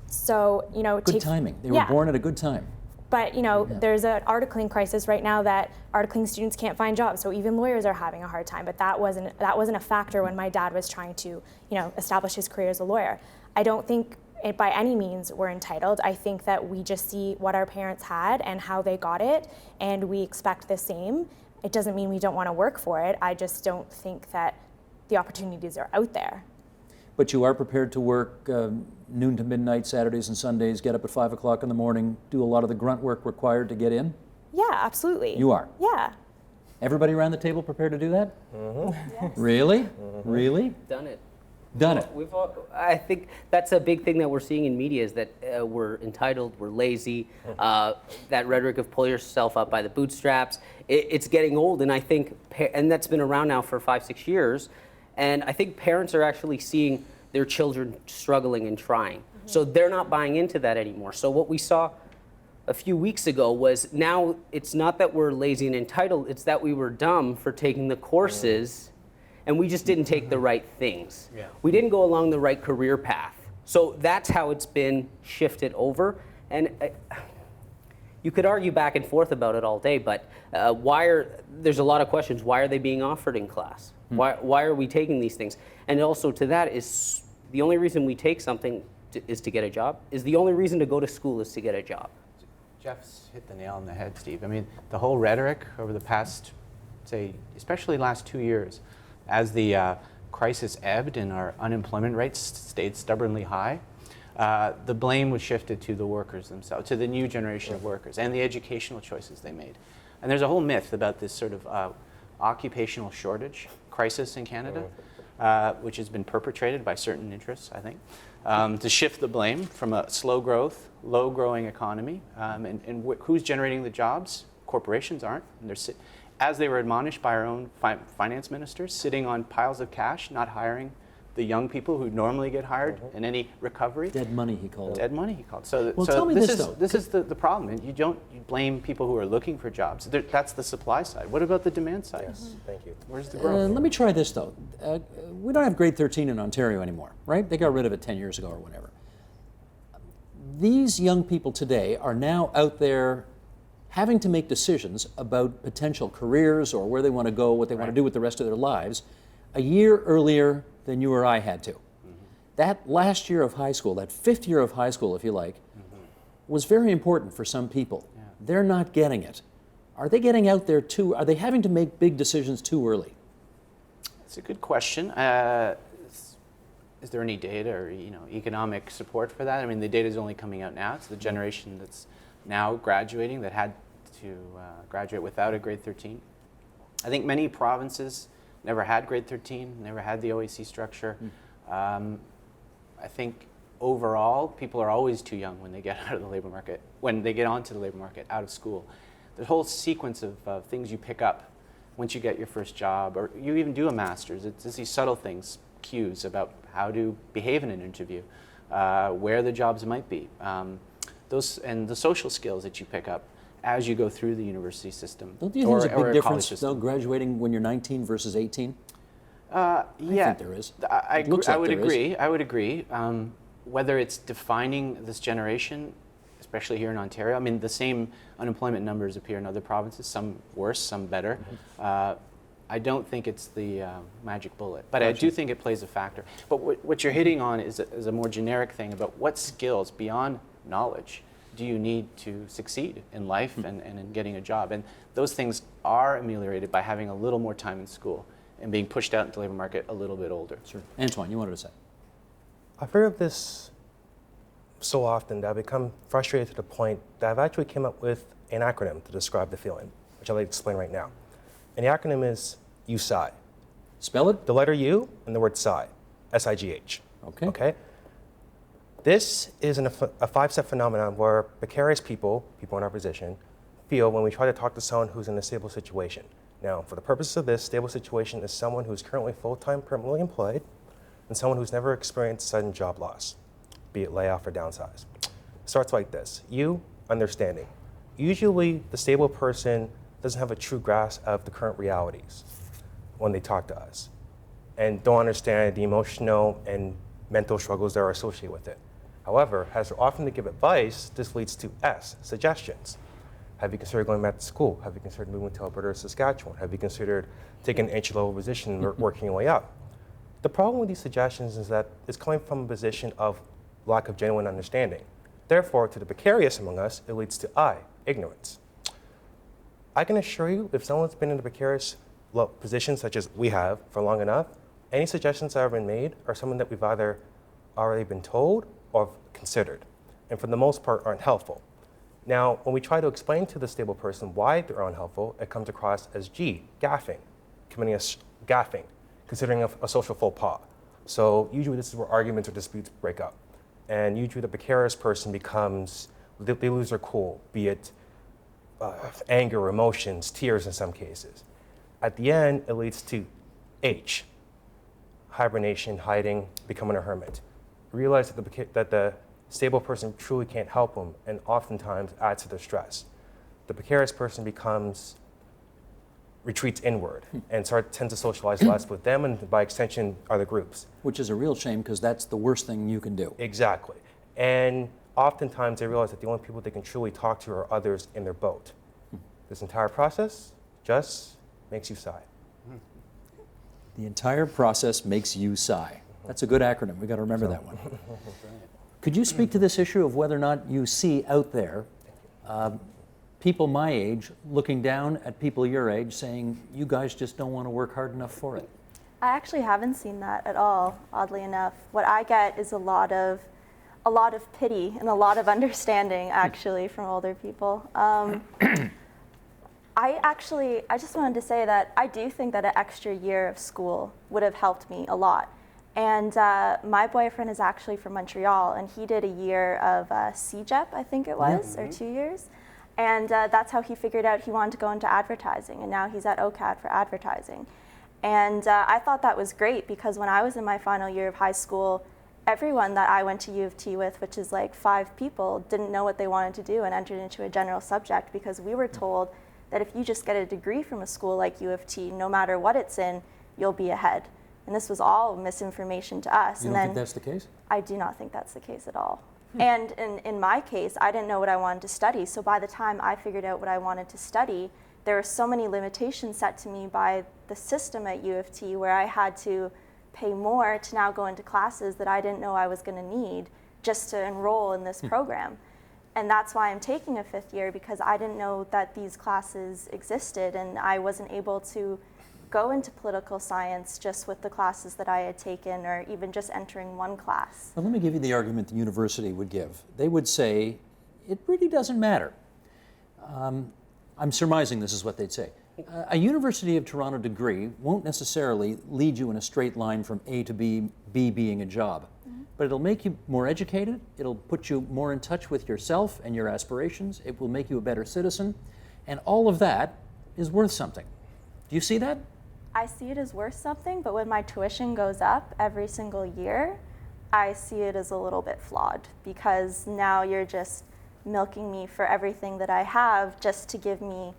So, Good timing. They were born at a good time. But, there's an articling crisis right now that articling students can't find jobs, so even lawyers are having a hard time. But that wasn't a factor when my dad was trying to, establish his career as a lawyer. I don't think by any means we're entitled. I think that we just see what our parents had and how they got it, and we expect the same. It doesn't mean we don't want to work for it. I just don't think that the opportunities are out there. But you are prepared to work noon to midnight, Saturdays and Sundays, get up at 5 o'clock in the morning, do a lot of the grunt work required to get in? Yeah, absolutely. You are? Yeah. Everybody around the table prepared to do that? Yes. Really? Really? Done it. Done it. I think that's a big thing that we're seeing in media is that we're entitled, we're lazy, that rhetoric of pull yourself up by the bootstraps. It's getting old, and I think, and that's been around now for 5-6 years, and I think parents are actually seeing their children struggling and trying. So they're not buying into that anymore. So what we saw a few weeks ago was now it's not that we're lazy and entitled, it's that we were dumb for taking the courses and we just didn't take the right things. Yeah. We didn't go along the right career path. So that's how it's been shifted over. And you could argue back and forth about it all day, but there's a lot of questions. Why are they being offered in class? Why are we taking these things? And also to that is the only reason we take something is to get a job, is the only reason to go to school is to get a job. Jeff's hit the nail on the head, Steve. I mean, the whole rhetoric over the past, say, especially last 2 years, as the crisis ebbed and our unemployment rates stayed stubbornly high, the blame was shifted to the workers themselves, to the new generation of workers and the educational choices they made. And there's a whole myth about this sort of occupational shortage crisis in Canada, which has been perpetrated by certain interests, I think, to shift the blame from a slow growth, low growing economy. And who's generating the jobs? Corporations aren't. And they're as they were admonished by our own finance ministers, sitting on piles of cash, not hiring the young people who normally get hired in any recovery. Dead money, he called it. Dead money, he called. So, Well, so tell me this this, is though. this is the problem. And you blame people who are looking for jobs. That's the supply side. What about the demand side? Yes, thank you. Where's the growth? Let me try this, though. We don't have grade 13 in Ontario anymore, right? They got rid of it 10 years ago or whatever. These young people today are now out there having to make decisions about potential careers or where they want to go, what they want to do with the rest of their lives, a year earlier than you or I had to. That last year of high school, that 5th year of high school, if you like, was very important for some people. Yeah. They're not getting it. Are they getting out there too? Are they having to make big decisions too early? It's a good question. Is there any data or economic support for that? I mean, the data is only coming out now. It's the generation that's now graduating that had to graduate without a grade 13. I think many provinces never had grade 13, never had the OAC structure. I think overall, people are always too young when they get out of the labor market, when they get onto the labor market out of school. The whole sequence of things you pick up once you get your first job, or you even do a master's, it's these subtle things, cues about how to behave in an interview, where the jobs might be, those and the social skills that you pick up as you go through the university system. Don't you think there's a big college difference, system. though, graduating when you're 19 versus 18? Yeah, think there is. I Looks like would there is. agree. I would agree. Whether it's defining this generation, especially here in Ontario, I mean, the same unemployment numbers appear in other provinces, some worse, some better. I don't think it's the magic bullet, but I do think it plays a factor. But what you're hitting on is a more generic thing about what skills beyond knowledge do you need to succeed in life and in getting a job. And those things are ameliorated by having a little more time in school and being pushed out into the labor market a little bit older. Sure. Antoine, you wanted to say. I've heard of this so often that I've become frustrated to the point that I've actually came up with an acronym to describe the feeling, which I'll explain right now. And the acronym is USIGH. Spell it. The letter U and the word sigh, S-I-G-H. Okay. Okay? This is a 5-step phenomenon where precarious people in our position, feel when we try to talk to someone who's in a stable situation. Now, for the purposes of this, stable situation is someone who's currently full-time permanently employed and someone who's never experienced sudden job loss, be it layoff or downsize. It starts like this. U, understanding. Usually, the stable person doesn't have a true grasp of the current realities when they talk to us and don't understand the emotional and mental struggles that are associated with it. However, as they're often to give advice, this leads to S, suggestions. Have you considered going back to school? Have you considered moving to Alberta or Saskatchewan? Have you considered taking an entry-level position and working your way up? The problem with these suggestions is that it's coming from a position of lack of genuine understanding. Therefore, to the precarious among us, it leads to I, ignorance. I can assure you, if someone's been in a precarious position such as we have for long enough, any suggestions that have been made are something that we've either already been told or considered, and for the most part aren't helpful. Now, when we try to explain to the stable person why they're unhelpful, it comes across as G, gaffing, committing a gaffing, considering a social faux pas. So usually this is where arguments or disputes break up. And usually the precarious person becomes, they lose their cool, be it anger, emotions, tears in some cases. At the end, it leads to H, hibernation, hiding, becoming a hermit. Realize that the stable person truly can't help them and oftentimes adds to their stress. The precarious person retreats inward and tends to socialize less with them and by extension other groups. Which is a real shame because that's the worst thing you can do. Exactly. And oftentimes they realize that the only people they can truly talk to are others in their boat. This entire process just makes you sigh. The entire process makes you sigh. That's a good acronym. We've got to remember that one. Could you speak to this issue of whether or not you see out there people my age looking down at people your age saying, you guys just don't want to work hard enough for it? I actually haven't seen that at all, oddly enough. What I get is a lot of pity and a lot of understanding, actually, from older people. I just wanted to say that I do think that an extra year of school would have helped me a lot. And my boyfriend is actually from Montreal, and he did a year of CEGEP, I think it was, or 2 years. And that's how he figured out he wanted to go into advertising, and now he's at OCAD for advertising. And I thought that was great because when I was in my final year of high school, everyone that I went to U of T with, which is like 5 people, didn't know what they wanted to do and entered into a general subject because we were told that if you just get a degree from a school like U of T, no matter what it's in, you'll be ahead. And this was all misinformation to us. You don't think that's the case? I do not think that's the case at all. And in my case, I didn't know what I wanted to study. So by the time I figured out what I wanted to study, there were so many limitations set to me by the system at U of T where I had to pay more to now go into classes that I didn't know I was going to need just to enroll in this program. And that's why I'm taking a 5th year, because I didn't know that these classes existed and I wasn't able to go into political science just with the classes that I had taken or even just entering one class. Well, let me give you the argument the university would give. They would say, it really doesn't matter. I'm surmising this is what they'd say. A University of Toronto degree won't necessarily lead you in a straight line from A to B, B being a job. But it'll make you more educated, it'll put you more in touch with yourself and your aspirations, it will make you a better citizen, and all of that is worth something. Do you see that? I see it as worth something, but when my tuition goes up every single year, I see it as a little bit flawed because now you're just milking me for everything that I have just to give me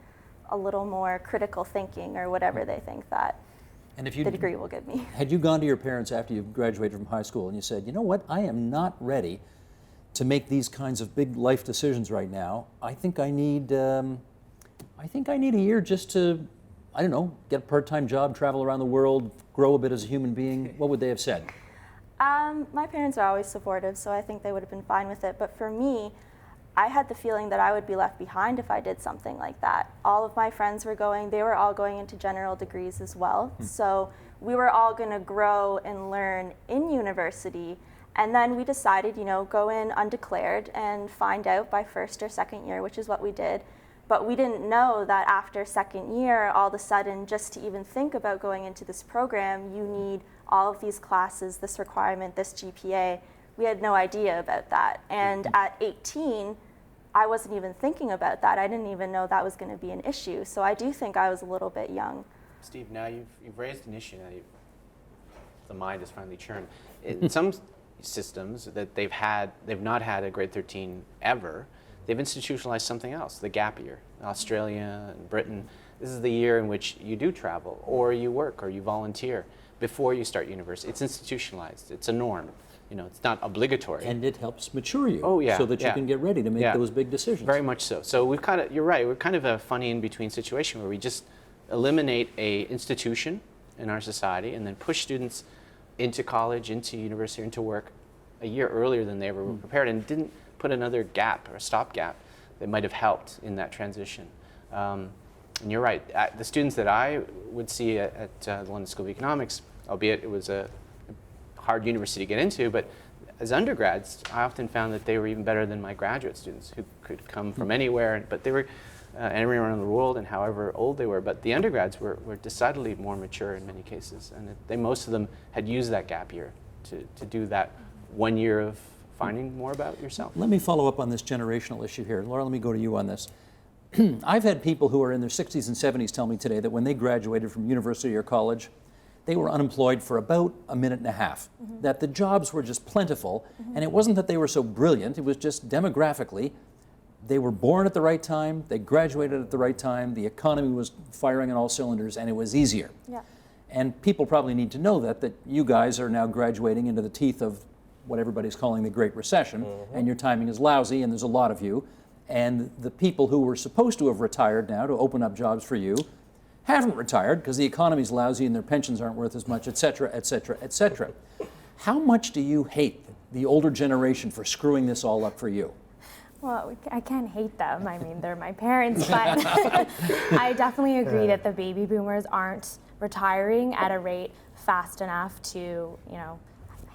a little more critical thinking or whatever they think that And if you the degree will give me. Had you gone to your parents after you graduated from high school and you said, you know what, I am not ready to make these kinds of big life decisions right now. I think I need a year just to, I don't know, get a part-time job, travel around the world, grow a bit as a human being. What would they have said? My parents are always supportive, so I think they would have been fine with it. But for me, I had the feeling that I would be left behind if I did something like that. All of my friends were going, they were all going into general degrees as well. So we were all going to grow and learn in university. And then we decided, go in undeclared and find out by 1st or 2nd year, which is what we did. But we didn't know that after 2nd year, all of a sudden, just to even think about going into this program, you need all of these classes, this requirement, this GPA. We had no idea about that. And at 18, I wasn't even thinking about that. I didn't even know that was going to be an issue. So I do think I was a little bit young. Steve, now you've raised an issue. Now the mind has finally churned. In some systems that they've not had a grade 13 ever, they've institutionalized something else, the gap year. Australia and Britain, this is the year in which you do travel, or you work, or you volunteer before you start university. It's institutionalized. It's a norm. It's not obligatory. And it helps mature you so that you can get ready to make those big decisions. Very much so. So you're right, we're kind of a funny in-between situation where we just eliminate a institution in our society and then push students into college, into university, into work a year earlier than they were prepared, and didn't put another gap or stopgap that might have helped in that transition. And you're right, the students that I would see at the London School of Economics, albeit it was a hard university to get into, but as undergrads, I often found that they were even better than my graduate students who could come from anywhere, but they were anywhere around the world and however old they were. But the undergrads were decidedly more mature in many cases, and most of them had used that gap year to do that 1 year of finding more about yourself. Let me follow up on this generational issue here. Laura, let me go to you on this. I've had people who are in their 60s and 70s tell me today that when they graduated from university or college, they were unemployed for about a minute and a half, that the jobs were just plentiful, and it wasn't that they were so brilliant, it was just demographically, they were born at the right time, they graduated at the right time, the economy was firing on all cylinders, and it was easier. Yeah. And people probably need to know that you guys are now graduating into the teeth of what everybody's calling the Great Recession, and your timing is lousy, and there's a lot of you, and the people who were supposed to have retired now to open up jobs for you haven't retired because the economy's lousy and their pensions aren't worth as much, et cetera, et cetera, et cetera. How much do you hate the older generation for screwing this all up for you? Well, I can't hate them. I mean, they're my parents, but I definitely agree that the baby boomers aren't retiring at a rate fast enough to,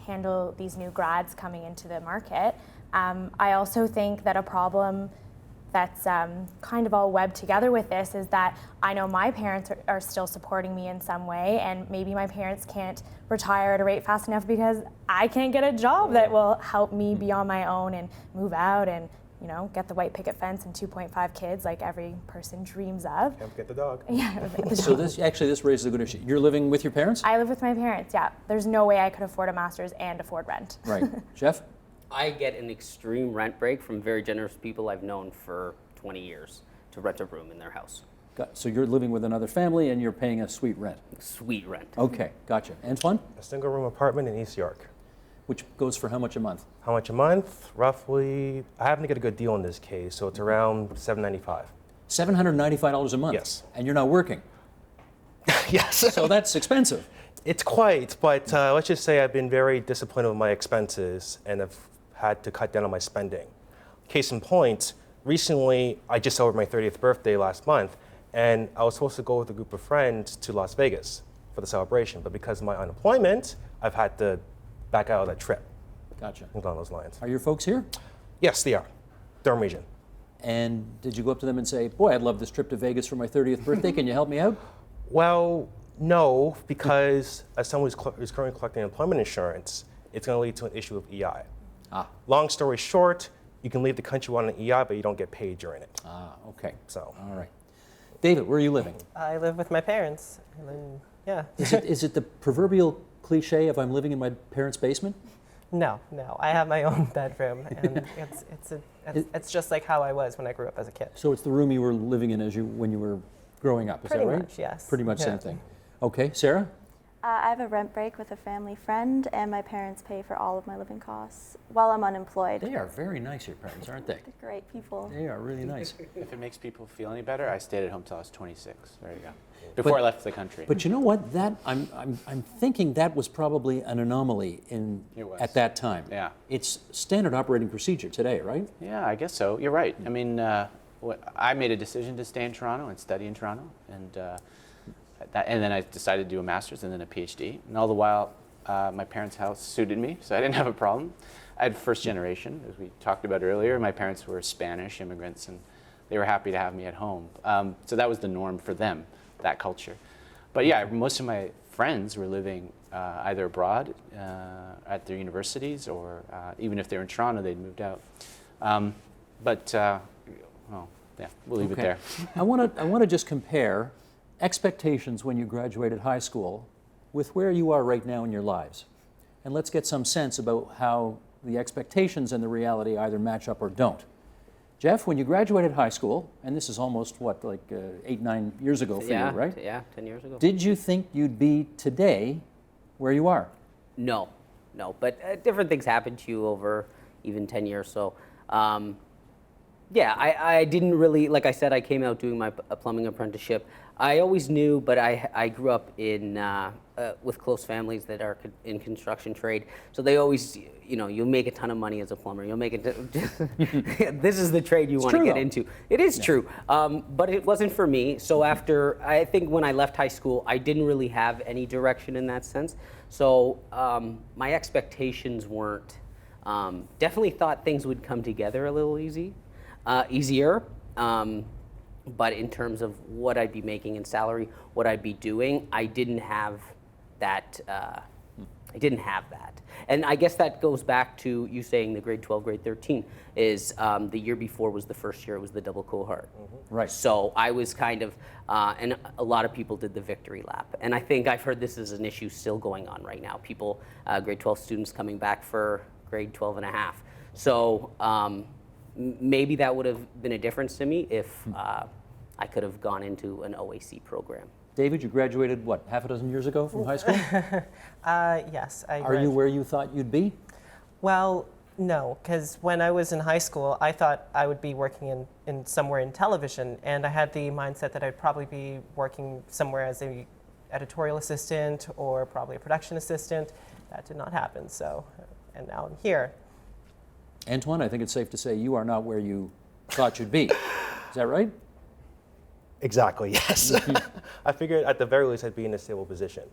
handle these new grads coming into the market. I also think that a problem that's kind of all webbed together with this is that I know my parents are still supporting me in some way, and maybe my parents can't retire at a rate fast enough because I can't get a job that will help me be on my own and move out and get the white picket fence and 2.5 kids like every person dreams of. Can't forget the dog. Yeah. So this raises a good issue. You're living with your parents? I live with my parents, yeah. There's no way I could afford a master's and afford rent. Right. Jeff? I get an extreme rent break from very generous people I've known for 20 years to rent a room in their house. So you're living with another family and you're paying a sweet rent? Sweet rent. Okay, gotcha. Antoine? A single room apartment in East York. Which goes for how much a month? How much a month? Roughly, I happen to get a good deal in this case, so it's around $795. $795 a month? Yes. And you're not working? Yes. So that's expensive. It's quite, but let's just say I've been very disciplined with my expenses and have had to cut down on my spending. Case in point, recently I just celebrated my 30th birthday last month, and I was supposed to go with a group of friends to Las Vegas for the celebration, but because of my unemployment, I've had to back out of that trip. Gotcha. Things along those lines. Are your folks here? Yes, they are. Durham region. And did you go up to them and say, boy, I'd love this trip to Vegas for my 30th birthday. Can you help me out? Well, no, because as someone who's currently collecting employment insurance, it's going to lead to an issue of EI. Long story short, you can leave the country on an EI, but you don't get paid during it. Okay. So. All right. David, where are you living? I live with my parents, and then, yeah. Is it the proverbial cliche of I'm living in my parents' basement? No, I have my own bedroom, and it's just like how I was when I grew up as a kid. So it's the room you were living in when you were growing up, is Pretty that right? much, yes. Pretty much Yeah. same thing. Okay, Sarah? I have a rent break with a family friend, and my parents pay for all of my living costs while I'm unemployed. They are very nice, your parents, aren't they? They're great people. They are really nice. If it makes people feel any better, I stayed at home till I was 26. There you go. Before I left the country. But you know what? That I'm thinking that was probably an anomaly at that time. Yeah. It's standard operating procedure today, right? Yeah, I guess so. You're right. I mean, I made a decision to stay in Toronto and study in Toronto, and then I decided to do a master's and then a PhD. And all the while, my parents' house suited me, so I didn't have a problem. I had first generation, as we talked about earlier. My parents were Spanish immigrants, and they were happy to have me at home. So that was the norm for them, that culture. But yeah, most of my friends were living either abroad at their universities, or even if they were in Toronto, they'd moved out. Well, yeah, we'll leave it there. I want to just compare expectations when you graduated high school with where you are right now in your lives. And let's get some sense about how the expectations and the reality either match up or don't. Jeff, when you graduated high school, and this is almost, what, like 8, 9 years ago for you, right? Yeah, 10 years ago. Did you think you'd be today where you are? No, but different things happened to you over even 10 years. So, yeah, I didn't really, like I said, I came out doing my plumbing apprenticeship. I always knew, but I grew up in with close families that are in construction trade. So they always, you'll make a ton of money as a plumber. You'll make it. This is the trade you want to get into. It is true, but it wasn't for me. So I think when I left high school, I didn't really have any direction in that sense. So my expectations weren't. Definitely thought things would come together a little easier. But in terms of what I'd be making in salary, what I'd be doing, I didn't have that. And I guess that goes back to you saying the grade 12, grade 13 is the year before was the first year, it was the double cohort. Mm-hmm. Right. So I was kind of, and a lot of people did the victory lap. And I think I've heard this is an issue still going on right now. People, grade 12 students coming back for grade 12 and a half. So maybe that would have been a difference to me if I could have gone into an OAC program. David, you graduated, what, half a dozen years ago from high school? Yes. Are you where you thought you'd be? Well, no, because when I was in high school, I thought I would be working in somewhere in television, and I had the mindset that I'd probably be working somewhere as a editorial assistant or probably a production assistant. That did not happen, so, and now I'm here. Antoine, I think it's safe to say you are not where you thought you'd be. Is that right? Exactly, yes. I figured at the very least I'd be in a stable position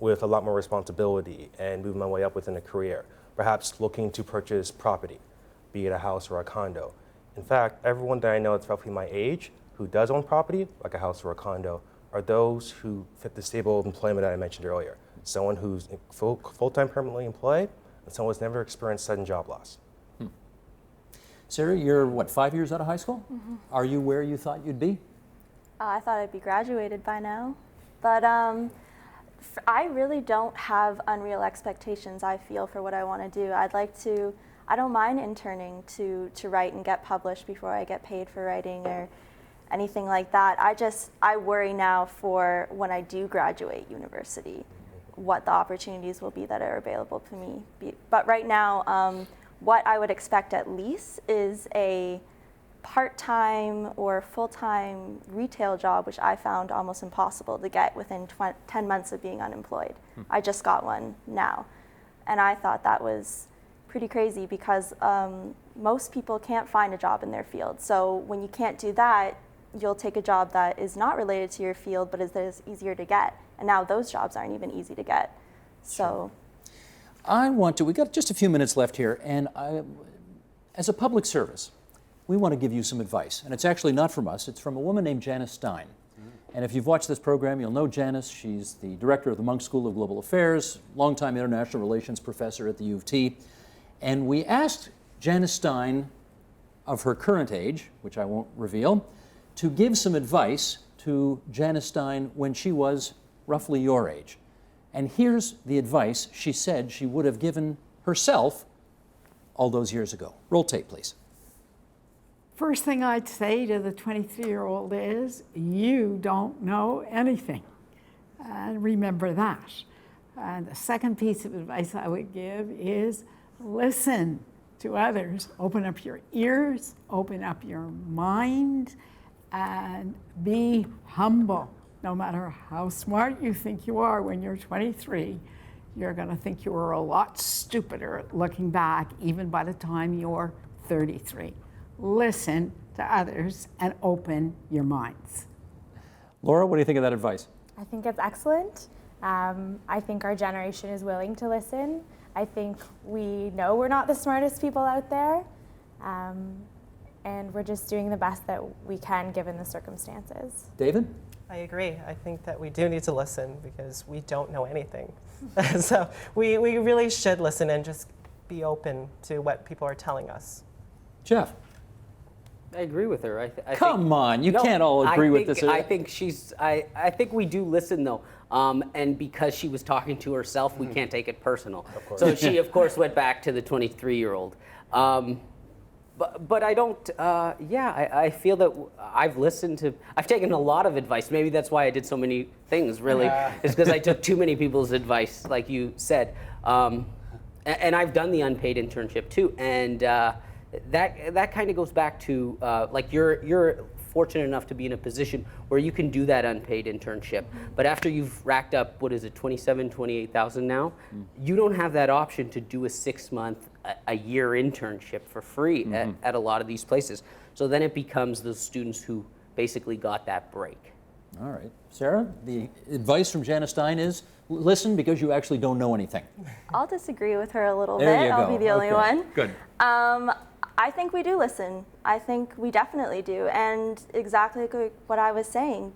with a lot more responsibility and moving my way up within a career, perhaps looking to purchase property, be it a house or a condo. In fact, everyone that I know that's roughly my age who does own property, like a house or a condo, are those who fit the stable employment that I mentioned earlier. Someone who's full-time permanently employed and someone who's never experienced sudden job loss. Sarah, you're what, 5 years out of high school? Are you where you thought you'd be? I thought I'd be graduated by now, but I really don't have unreal expectations, I feel, for what I want to do. I don't mind interning to write and get published before I get paid for writing or anything like that. I worry now for when I do graduate university, what the opportunities will be that are available to me. But right now, what I would expect at least is a part-time or full-time retail job, which I found almost impossible to get within 10 months of being unemployed. I just got one now. And I thought that was pretty crazy because most people can't find a job in their field. So when you can't do that, you'll take a job that is not related to your field, but is easier to get. And now those jobs aren't even easy to get. So we got just a few minutes left here, and as a public service, we want to give you some advice. And it's actually not from us, it's from a woman named Janice Stein. And if you've watched this program, you'll know Janice. She's the director of the Munk School of Global Affairs, longtime international relations professor at the U of T. And we asked Janice Stein, of her current age, which I won't reveal, to give some advice to Janice Stein when she was roughly your age. And here's the advice she said she would have given herself all those years ago. Roll tape, please. First thing I'd say to the 23-year-old is, you don't know anything. And remember that. And the second piece of advice I would give is listen to others. Open up your ears, open up your mind, and be humble. No matter how smart you think you are when you're 23, you're going to think you were a lot stupider looking back, even by the time you're 33. Listen to others and open your minds. Laura, what do you think of that advice? I think it's excellent. I think our generation is willing to listen. I think we know we're not the smartest people out there, and we're just doing the best that we can given the circumstances. David? I agree. I think that we do need to listen because we don't know anything. So we really should listen and just be open to what people are telling us. Jeff? I agree with her. I Come think, on, you no, can't all agree with this. I think we do listen though. And because she was talking to herself, we can't take it personal. So she, of course, went back to the 23-year-old. But I don't, I feel that I've taken a lot of advice. Maybe that's why I did so many things, really. It's because I took too many people's advice, like you said. And I've done the unpaid internship too. And that kind of goes back to, like you're fortunate enough to be in a position where you can do that unpaid internship. But after you've racked up, what is it, 28,000 now, you don't have that option to do a 6-month, a year internship for free at a lot of these places. So then it becomes those students who basically got that break. All right. Sarah, the advice from Janice Stein is listen because you actually don't know anything. I'll disagree with her a little There bit. you I'll go. be the only Okay. one. Good. I think we do listen. I think we definitely do. And exactly like what I was saying,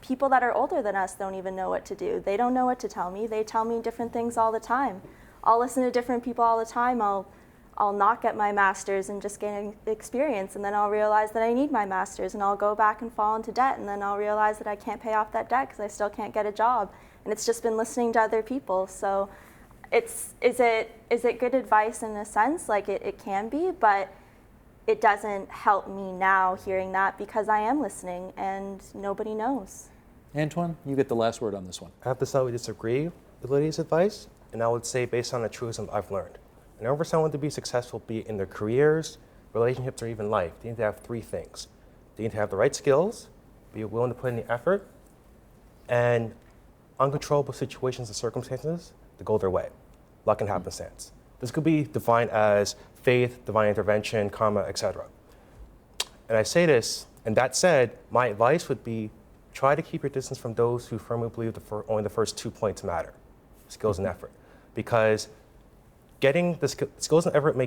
people that are older than us don't even know what to do. They don't know what to tell me. They tell me different things all the time. I'll listen to different people all the time. I'll not get my master's and just gain experience, and then I'll realize that I need my master's, and I'll go back and fall into debt, and then I'll realize that I can't pay off that debt because I still can't get a job. And it's just been listening to other people. So is it good advice in a sense? Like it can be, but it doesn't help me now hearing that because I am listening and nobody knows. Antoine, you get the last word on this one. I have to slightly disagree with Lydia's advice, and I would say based on the truism I've learned. In order for someone to be successful, be it in their careers, relationships, or even life, they need to have 3 things. They need to have the right skills, be willing to put in the effort, and uncontrollable situations and circumstances to go their way. Luck and happenstance. This could be defined as faith, divine intervention, karma, etc. And I say this, and that said, my advice would be try to keep your distance from those who firmly believe only the first 2 points matter, skills and effort. Because getting the skills and effort may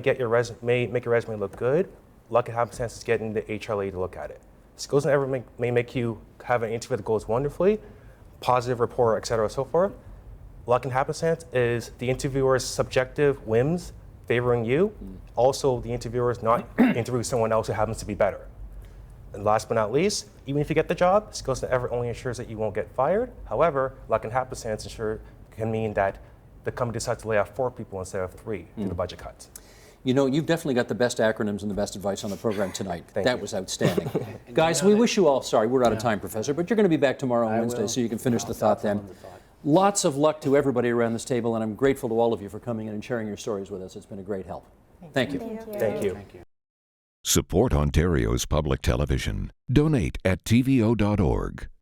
make your resume look good. Luck and happenstance is getting the HRA to look at it. Skills and effort may make you have an interview that goes wonderfully, positive rapport, etc., so forth. Luck and happenstance is the interviewer's subjective whims favoring you. Also, the interviewer is not interviewing someone else who happens to be better. And last but not least, even if you get the job, skills to ever only ensures that you won't get fired. However, luck and happenstance can mean that the company decides to lay off 4 people instead of 3 due to budget cuts. You know, you've definitely got the best acronyms and the best advice on the program tonight. Thank that you. was outstanding. Guys, we wish you all, sorry, we're out of time, Professor, but you're going to be back tomorrow on Wednesday, so you can finish the thought then. Lots of luck to everybody around this table, and I'm grateful to all of you for coming in and sharing your stories with us. It's been a great help. Thank you. Thank you. Support Ontario's public television. Donate at tvo.org.